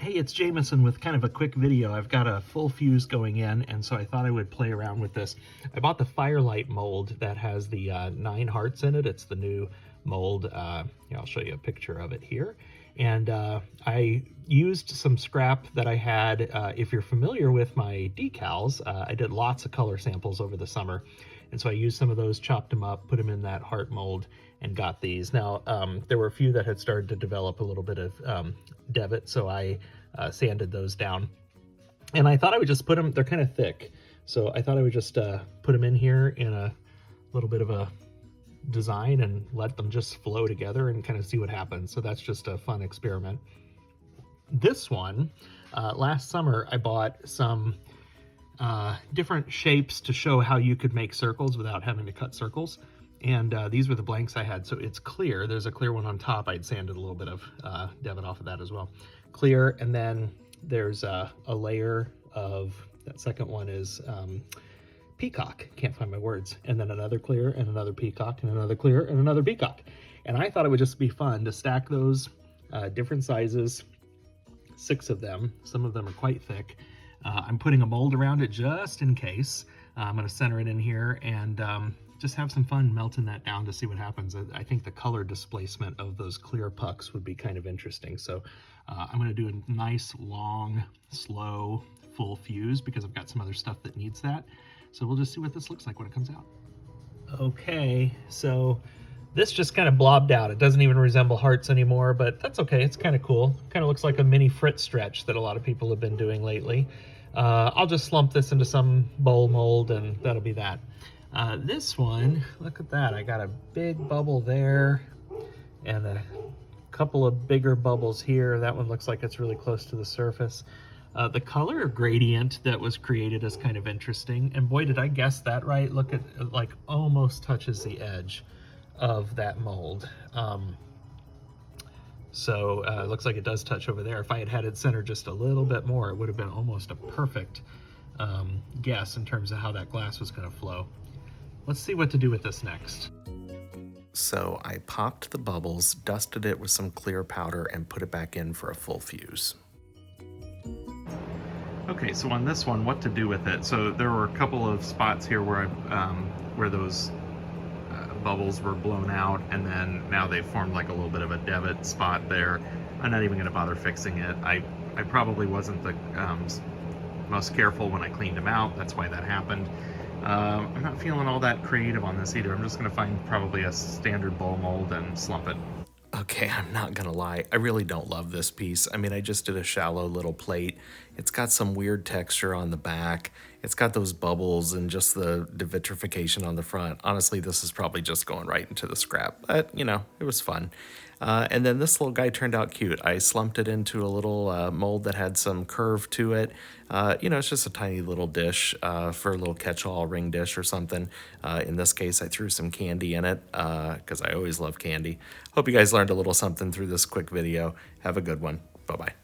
Hey, it's Jameson with kind of a quick video. I've got a full fuse going in, and so I thought I would play around with this. I bought the Firelight mold that has the 9 hearts in it. It's the new mold. I'll show you a picture of it here. And I used some scrap that I had. If you're familiar with my decals, I did lots of color samples over the summer. And so I used some of those, chopped them up, put them in that heart mold, and got these. Now, there were a few that had started to develop a little bit of debit, so I sanded those down. And I thought I would just put them, they're kind of thick, so I thought I would just put them in here in a little bit of a design and let them just flow together and kind of see what happens. So that's just a fun experiment. This one, last summer I bought some different shapes to show how you could make circles without having to cut circles. And these were the blanks I had. So it's clear. There's a clear one on top. I'd sanded a little bit of debit off of that as well. Clear, and then there's a layer of, that second one is peacock. Can't find my words. And then another clear, and another peacock, and another clear, and another peacock. And I thought it would just be fun to stack those different sizes, 6 of them. Some of them are quite thick. I'm putting a mold around it just in case. I'm going to center it in here and just have some fun melting that down to see what happens. I think the color displacement of those clear pucks would be kind of interesting. So I'm going to do a nice, long, slow, full fuse because I've got some other stuff that needs that. So we'll just see what this looks like when it comes out. Okay, so this just kind of blobbed out. It doesn't even resemble hearts anymore, but that's okay. It's kind of cool. Kind of looks like a mini Frit stretch that a lot of people have been doing lately. I'll just slump this into some bowl mold and that'll be that. This one, look at that. I got a big bubble there and a couple of bigger bubbles here. That one looks like it's really close to the surface. The color gradient that was created is kind of interesting. And boy, did I guess that right. Look at, like, almost touches the edge of that mold. So it looks like it does touch over there. If I had had it centered just a little bit more, it would have been almost a perfect guess in terms of how that glass was going to flow. Let's see what to do with this next. So I popped the bubbles, dusted it with some clear powder, and put it back in for a full fuse. Okay, so on this one, what to do with it? So there were a couple of spots here where where those bubbles were blown out, and then now they formed like a little bit of a debit spot there. I'm not even going to bother fixing it. I probably wasn't the most careful when I cleaned them out. That's why that happened. I'm not feeling all that creative on this either. I'm just going to find probably a standard bowl mold and slump it. Okay, I'm not gonna lie, I really don't love this piece. I mean, I just did a shallow little plate. It's got some weird texture on the back. It's got those bubbles and just the vitrification on the front. Honestly, this is probably just going right into the scrap, but you know, it was fun. And then this little guy turned out cute. I slumped it into a little mold that had some curve to it. You know, it's just a tiny little dish for a little catch-all ring dish or something. In this case, I threw some candy in it because I always love candy. Hope you guys learned a little something through this quick video. Have a good one. Bye-bye.